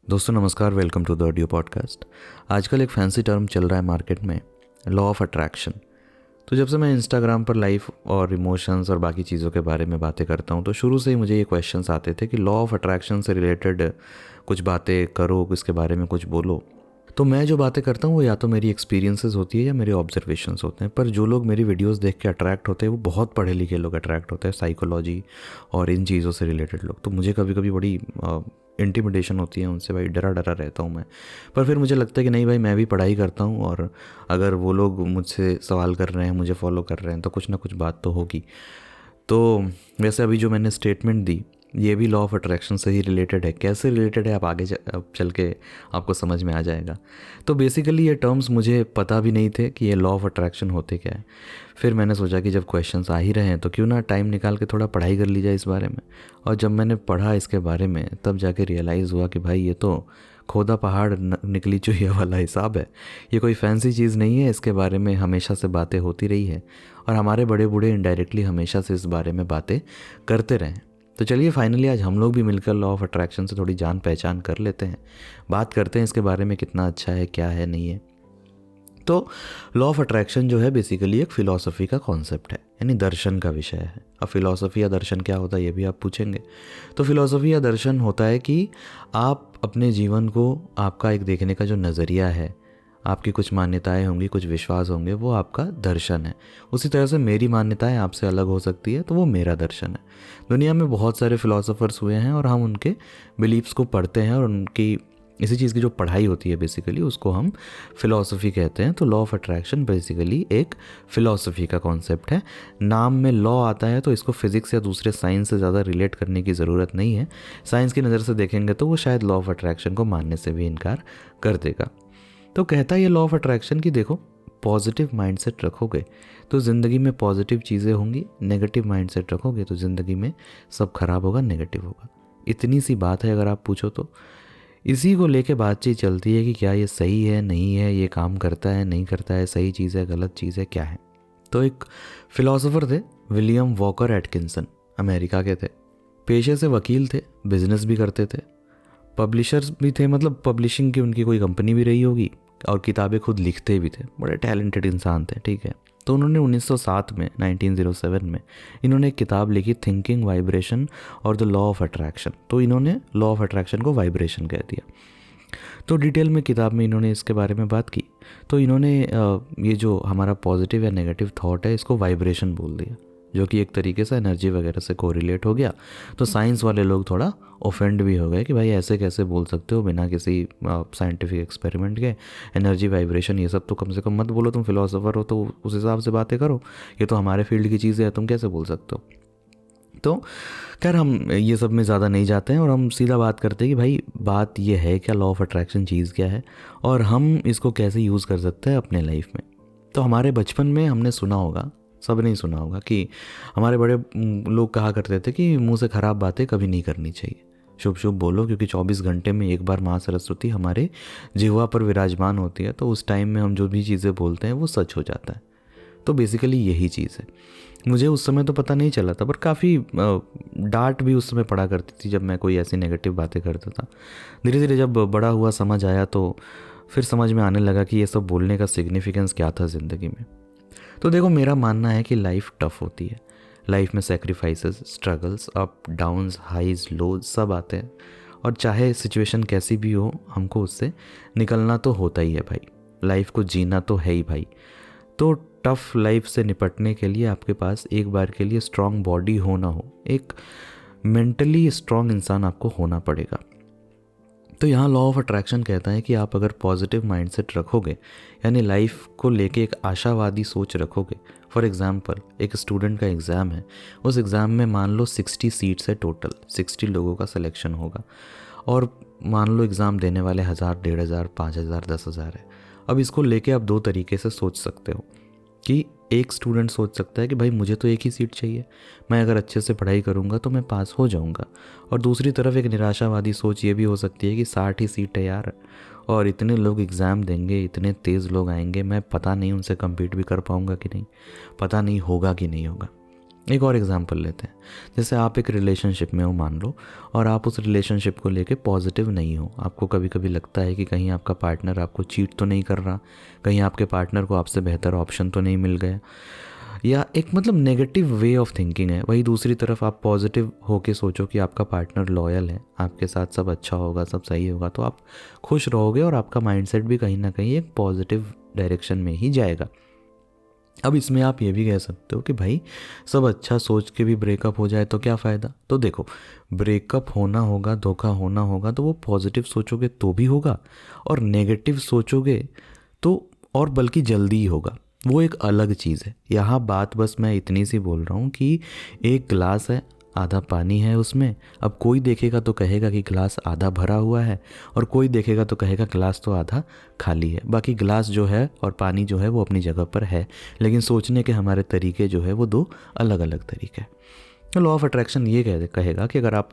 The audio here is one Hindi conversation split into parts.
दोस्तों नमस्कार, welcome to the audio podcast. आजकल एक फैंसी टर्म चल रहा है मार्केट में, लॉ ऑफ अट्रैक्शन। तो जब से मैं इंस्टाग्राम पर लाइफ और इमोशंस और बाकी चीज़ों के बारे में बातें करता हूँ तो शुरू से ही मुझे ये क्वेश्चंस आते थे कि लॉ ऑफ अट्रैक्शन से रिलेटेड कुछ बातें करो, इसके बारे में कुछ बोलो। तो मैं जो बातें करता हूँ वो या तो मेरी एक्सपीरियंसेस होती है या मेरे ऑब्जर्वेशंस होते हैं। पर जो लोग मेरी वीडियोस देख के अट्रैक्ट होते हैं वो बहुत पढ़े लिखे लोग अट्रैक्ट होते हैं, साइकोलॉजी और इन चीज़ों से रिलेटेड लोग। तो मुझे कभी कभी बड़ी इंटिमिडेशन होती है उनसे, भाई डरा डरा रहता हूँ मैं। पर फिर मुझे लगता है कि नहीं भाई, मैं भी पढ़ाई करता हूँ और अगर वो लोग मुझसे सवाल कर रहे हैं, मुझे फॉलो कर रहे हैं तो कुछ ना कुछ बात तो होगी। तो वैसे अभी जो मैंने स्टेटमेंट दी ये भी लॉ ऑफ अट्रैक्शन से ही रिलेटेड है। कैसे रिलेटेड है आप आगे अब चल के आपको समझ में आ जाएगा। तो बेसिकली ये टर्म्स मुझे पता भी नहीं थे कि ये लॉ ऑफ अट्रैक्शन होते क्या है। फिर मैंने सोचा कि जब क्वेश्चंस आ ही रहे हैं तो क्यों ना टाइम निकाल के थोड़ा पढ़ाई कर ली जाए इस बारे में। और जब मैंने पढ़ा इसके बारे में तब जाके रियलाइज़ हुआ कि भाई ये तो खोदा पहाड़ निकली चुहिया वाला हिसाब है। ये कोई फैंसी चीज़ नहीं है, इसके बारे में हमेशा से बातें होती रही है और हमारे बड़े बूढ़े इनडायरेक्टली हमेशा से इस बारे में बातें करते रहे। तो चलिए फाइनली आज हम लोग भी मिलकर लॉ ऑफ अट्रैक्शन से थोड़ी जान पहचान कर लेते हैं, बात करते हैं इसके बारे में कितना अच्छा है, क्या है, नहीं है। तो लॉ ऑफ अट्रैक्शन जो है बेसिकली एक फ़िलॉसफी का कॉन्सेप्ट है, यानी दर्शन का विषय है। अब फ़िलॉसफी या दर्शन क्या होता है ये भी आप पूछेंगे। तो फ़िलॉसफी या दर्शन होता है कि आप अपने जीवन को, आपका एक देखने का जो नज़रिया है, आपकी कुछ मान्यताएं होंगी, कुछ विश्वास होंगे, वो आपका दर्शन है। उसी तरह से मेरी मान्यताएं आपसे अलग हो सकती है तो वो मेरा दर्शन है। दुनिया में बहुत सारे फिलोसोफर्स हुए हैं और हम उनके बिलीव्स को पढ़ते हैं और उनकी इसी चीज़ की जो पढ़ाई होती है बेसिकली उसको हम फिलॉसफी कहते हैं। तो लॉ ऑफ अट्रैक्शन बेसिकली एक फ़िलॉसफी का कॉन्सेप्ट है। नाम में लॉ आता है तो इसको फिज़िक्स या दूसरे साइंस से ज़्यादा रिलेट करने की ज़रूरत नहीं है। साइंस की नज़र से देखेंगे तो वो शायद लॉ ऑफ अट्रैक्शन को मानने से भी इनकार कर देगा। तो कहता है ये लॉ ऑफ अट्रैक्शन की देखो, पॉजिटिव माइंडसेट रखोगे तो ज़िंदगी में पॉजिटिव चीज़ें होंगी, नेगेटिव माइंडसेट रखोगे तो ज़िंदगी में सब खराब होगा, नेगेटिव होगा। इतनी सी बात है अगर आप पूछो तो। इसी को लेके बातचीत चलती है कि क्या ये सही है, नहीं है, ये काम करता है, नहीं करता है, सही चीज़ है, गलत चीज़ है, क्या है। तो एक फ़िलासफ़र थे विलियम वॉकर एटकिंसन, अमेरिका के थे। पेशे से वकील थे, बिजनेस भी करते थे, पब्लिशर्स भी थे, मतलब पब्लिशिंग की उनकी कोई कंपनी भी रही होगी और किताबें खुद लिखते भी थे। बड़े टैलेंटेड इंसान थे, ठीक है। तो उन्होंने 1907 में 1907 में इन्होंने एक किताब लिखी, थिंकिंग, वाइब्रेशन और द लॉ ऑफ अट्रैक्शन। तो इन्होंने लॉ ऑफ अट्रैक्शन को वाइब्रेशन कह दिया। तो डिटेल में किताब में इन्होंने इसके बारे में बात की। तो इन्होंने ये जो हमारा पॉजिटिव या नेगेटिव थॉट है इसको वाइब्रेशन बोल दिया, जो कि एक तरीके से एनर्जी वगैरह से कोरिलेट हो गया। तो साइंस वाले लोग थोड़ा ऑफेंड भी हो गए कि भाई ऐसे कैसे बोल सकते हो बिना किसी साइंटिफिक एक्सपेरिमेंट के, एनर्जी, वाइब्रेशन, ये सब तो कम से कम मत बोलो। तुम फिलोसोफर हो तो उस हिसाब से बातें करो, ये तो हमारे फील्ड की चीज़ें हैं, तुम कैसे बोल सकते हो। तो खैर हम ये सब में ज़्यादा नहीं जाते हैं और हम सीधा बात करते हैं कि भाई बात ये है क्या, लॉ ऑफ अट्रैक्शन चीज़ क्या है और हम इसको कैसे यूज़ कर सकते हैं अपने लाइफ में। तो हमारे बचपन में हमने सुना होगा, सब नहीं सुना होगा, कि हमारे बड़े लोग कहा करते थे कि मुंह से ख़राब बातें कभी नहीं करनी चाहिए, शुभ शुभ बोलो, क्योंकि 24 घंटे में एक बार माँ सरस्वती हमारे जिह्वा पर विराजमान होती है। तो उस टाइम में हम जो भी चीज़ें बोलते हैं वो सच हो जाता है। तो बेसिकली यही चीज़ है। मुझे उस समय तो पता नहीं चला था, पर काफ़ी डांट भी उस समय पड़ा करती थी जब मैं कोई ऐसी नेगेटिव बातें करता था। धीरे धीरे जब बड़ा हुआ, समझ आया, तो फिर समझ में आने लगा कि ये सब बोलने का सिग्निफिकेंस क्या था ज़िंदगी में। तो देखो, मेरा मानना है कि लाइफ टफ होती है। लाइफ में sacrifices, struggles, up downs, highs lows सब आते हैं और चाहे सिचुएशन कैसी भी हो हमको उससे निकलना तो होता ही है भाई। लाइफ को जीना तो है ही भाई। तो टफ लाइफ से निपटने के लिए आपके पास एक बार के लिए स्ट्रांग बॉडी हो ना हो, एक मेंटली स्ट्रांग इंसान आपको होना पड़ेगा। तो यहाँ लॉ ऑफ अट्रैक्शन कहता है कि आप अगर पॉजिटिव माइंडसेट रखोगे, यानी लाइफ को लेके एक आशावादी सोच रखोगे। फॉर एग्जांपल, एक स्टूडेंट का एग्ज़ाम है, उस एग्ज़ाम में मान लो 60 सीट्स है, टोटल 60 लोगों का सिलेक्शन होगा और मान लो एग्ज़ाम देने वाले 1000, 1500, 5000, 10,000 है। अब इसको लेके आप दो तरीके से सोच सकते हो कि एक स्टूडेंट सोच सकता है कि भाई मुझे तो एक ही सीट चाहिए, मैं अगर अच्छे से पढ़ाई करूँगा तो मैं पास हो जाऊँगा। और दूसरी तरफ एक निराशावादी सोच ये भी हो सकती है कि 60 ही सीट है यार और इतने लोग एग्ज़ाम देंगे, इतने तेज़ लोग आएंगे, मैं पता नहीं उनसे कम्पीट भी कर पाऊँगा कि नहीं, पता नहीं होगा कि नहीं होगा। एक और एग्जांपल लेते हैं। जैसे आप एक रिलेशनशिप में हो मान लो, और आप उस रिलेशनशिप को लेके पॉजिटिव नहीं हो। आपको कभी कभी लगता है कि कहीं आपका पार्टनर आपको चीट तो नहीं कर रहा, कहीं आपके पार्टनर को आपसे बेहतर ऑप्शन तो नहीं मिल गया, या एक मतलब नेगेटिव वे ऑफ थिंकिंग है। वही दूसरी तरफ आप पॉजिटिव होके सोचो कि आपका पार्टनर लॉयल है, आपके साथ सब अच्छा होगा, सब सही होगा, तो आप खुश रहोगे और आपका माइंडसेट भी कहीं ना कहीं एक पॉजिटिव डायरेक्शन में ही जाएगा। अब इसमें आप ये भी कह सकते हो कि भाई सब अच्छा सोच के भी ब्रेकअप हो जाए तो क्या फ़ायदा। तो देखो, ब्रेकअप होना होगा, धोखा होना होगा, तो वो पॉजिटिव सोचोगे तो भी होगा, और नेगेटिव सोचोगे तो और बल्कि जल्दी ही होगा। वो एक अलग चीज़ है। यहाँ बात बस मैं इतनी सी बोल रहा हूँ कि एक गिलास है, आधा पानी है उसमें। अब कोई देखेगा तो कहेगा कि गिलास आधा भरा हुआ है, और कोई देखेगा तो कहेगा गिलास तो आधा खाली है। बाकी गिलास जो है और पानी जो है वो अपनी जगह पर है, लेकिन सोचने के हमारे तरीके जो है वो दो अलग अलग तरीके हैं। लॉ ऑफ अट्रैक्शन ये कहेगा कि अगर आप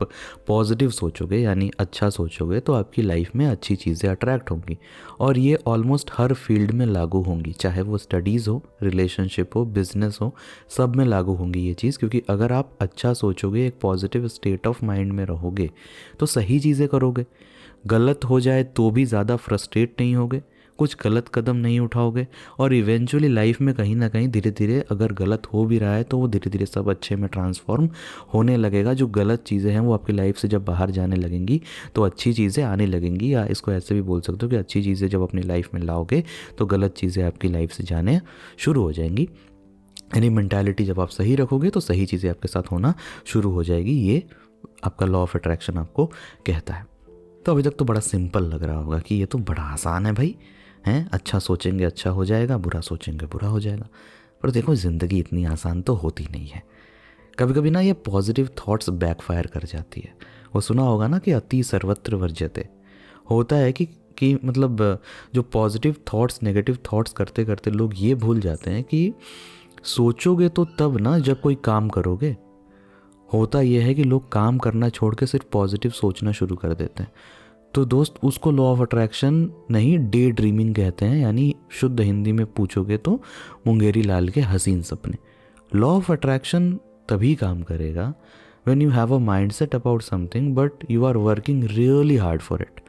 पॉजिटिव सोचोगे यानी अच्छा सोचोगे तो आपकी लाइफ में अच्छी चीज़ें अट्रैक्ट होंगी, और ये ऑलमोस्ट हर फील्ड में लागू होंगी, चाहे वो स्टडीज़ हो, रिलेशनशिप हो, बिजनेस हो, सब में लागू होंगी ये चीज़। क्योंकि अगर आप अच्छा सोचोगे, एक पॉजिटिव स्टेट ऑफ माइंड में रहोगे, तो सही चीज़ें करोगे। गलत हो जाए तो भी ज़्यादा फ्रस्ट्रेट नहीं होगे, कुछ गलत कदम नहीं उठाओगे, और इवेंचुअली लाइफ में कहीं ना कहीं धीरे धीरे अगर गलत हो भी रहा है तो वो धीरे धीरे सब अच्छे में ट्रांसफॉर्म होने लगेगा। जो गलत चीज़ें हैं वो आपकी लाइफ से जब बाहर जाने लगेंगी तो अच्छी चीज़ें आने लगेंगी, या इसको ऐसे भी बोल सकते हो कि अच्छी चीज़ें जब अपनी लाइफ में लाओगे तो गलत चीज़ें आपकी लाइफ से जाने शुरू हो जाएंगी। यानी मेंटालिटी जब आप सही रखोगे तो सही चीज़ें आपके साथ होना शुरू हो जाएगी। ये आपका लॉ ऑफ अट्रैक्शन आपको कहता है। तो अभी तक तो बड़ा सिंपल लग रहा होगा कि ये तो बड़ा आसान है भाई, हैं, अच्छा सोचेंगे अच्छा हो जाएगा, बुरा सोचेंगे बुरा हो जाएगा। पर देखो, ज़िंदगी इतनी आसान तो होती नहीं है। कभी कभी ना ये पॉजिटिव थॉट्स बैकफायर कर जाती है। वो सुना होगा ना कि अति सर्वत्र वर्ज्यते। होता है कि मतलब जो पॉजिटिव थॉट्स नेगेटिव थॉट्स करते करते लोग ये भूल जाते हैं कि सोचोगे तो तब ना जब कोई काम करोगे। होता यह है कि लोग काम करना छोड़ के सिर्फ पॉजिटिव सोचना शुरू कर देते हैं। तो दोस्त, उसको लॉ ऑफ अट्रैक्शन नहीं, डे ड्रीमिंग कहते हैं। यानी शुद्ध हिंदी में पूछोगे तो मुंगेरी लाल के हसीन सपने। लॉ ऑफ अट्रैक्शन तभी काम करेगा when you have a mindset about something but you are working really hard for it.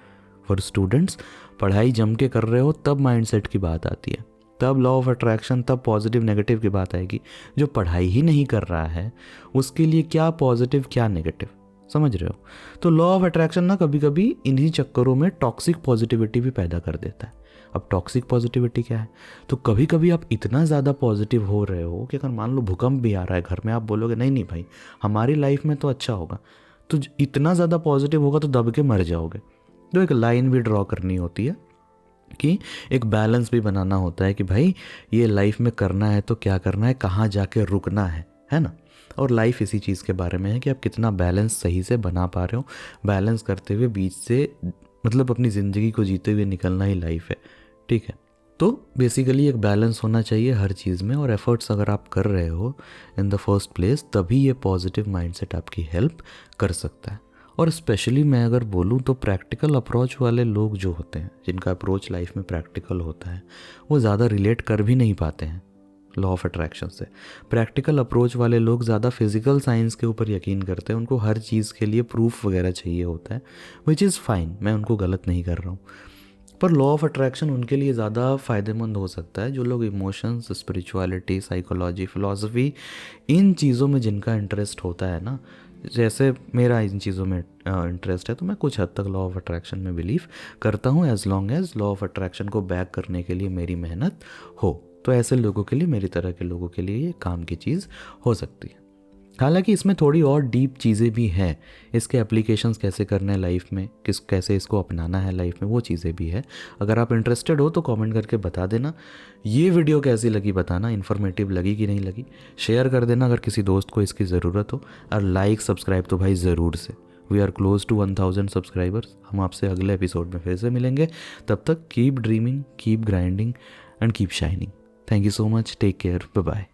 For students, पढ़ाई जम के कर रहे हो तब माइंडसेट की बात आती है, तब लॉ ऑफ अट्रैक्शन, तब पॉजिटिव नेगेटिव की बात आएगी। जो पढ़ाई ही नहीं कर रहा है उसके लिए क्या पॉजिटिव क्या नेगेटिव, समझ रहे हो। तो लॉ ऑफ अट्रैक्शन ना कभी कभी इन्हीं चक्करों में टॉक्सिक पॉजिटिविटी भी पैदा कर देता है। अब टॉक्सिक पॉजिटिविटी क्या है? तो कभी कभी आप इतना ज़्यादा पॉजिटिव हो रहे हो कि अगर मान लो भूकंप भी आ रहा है घर में, आप बोलोगे नहीं नहीं भाई हमारी लाइफ में तो अच्छा होगा, तो इतना ज़्यादा पॉजिटिव होगा तो दब के मर जाओगे। तो एक लाइन भी ड्रॉ करनी होती है कि एक बैलेंस भी बनाना होता है कि भाई ये लाइफ में करना है तो क्या करना है, कहाँ जाके रुकना है ना। और लाइफ इसी चीज़ के बारे में है कि आप कितना बैलेंस सही से बना पा रहे हो। बैलेंस करते हुए बीच से मतलब अपनी ज़िंदगी को जीते हुए निकलना ही लाइफ है, ठीक है। तो बेसिकली एक बैलेंस होना चाहिए हर चीज़ में, और एफर्ट्स अगर आप कर रहे हो इन द फर्स्ट प्लेस तभी ये पॉजिटिव माइंडसेट आपकी हेल्प कर सकता है। और स्पेशली मैं अगर बोलूँ तो प्रैक्टिकल अप्रोच वाले लोग जो होते हैं, जिनका अप्रोच लाइफ में प्रैक्टिकल होता है, वो ज़्यादा रिलेट कर भी नहीं पाते हैं लॉ ऑफ अट्रैक्शन से। प्रैक्टिकल अप्रोच वाले लोग ज़्यादा फिजिकल साइंस के ऊपर यकीन करते हैं, उनको हर चीज़ के लिए प्रूफ वगैरह चाहिए होता है, विच इज़ फाइन, मैं उनको गलत नहीं कर रहा हूँ। पर लॉ ऑफ अट्रैक्शन उनके लिए ज़्यादा फ़ायदेमंद हो सकता है जो लोग इमोशंस, स्पिरिचुअलिटी, साइकोलॉजी, फिलॉसफी, इन चीज़ों में जिनका इंटरेस्ट होता है ना। जैसे मेरा इन चीज़ों में इंटरेस्ट है तो मैं कुछ हद तक लॉ ऑफ अट्रैक्शन में बिलीव करता हूँ, as long as law of attraction को बैक करने के लिए मेरी मेहनत हो। तो ऐसे लोगों के लिए, मेरी तरह के लोगों के लिए ये काम की चीज़ हो सकती है। हालांकि इसमें थोड़ी और डीप चीज़ें भी हैं, इसके एप्लीकेशंस कैसे करने हैं लाइफ में, कैसे इसको अपनाना है लाइफ में, वो चीज़ें भी है। अगर आप इंटरेस्टेड हो तो कमेंट करके बता देना। ये वीडियो कैसी लगी बताना, इन्फॉर्मेटिव लगी कि नहीं लगी, शेयर कर देना अगर किसी दोस्त को इसकी ज़रूरत हो, और लाइक सब्सक्राइब तो भाई ज़रूर से। We are close to 1000 subscribers. हम आपसे अगले एपिसोड में फिर से मिलेंगे। तब तक keep dreaming, keep grinding and keep shining. Thank you so much, take care, bye bye.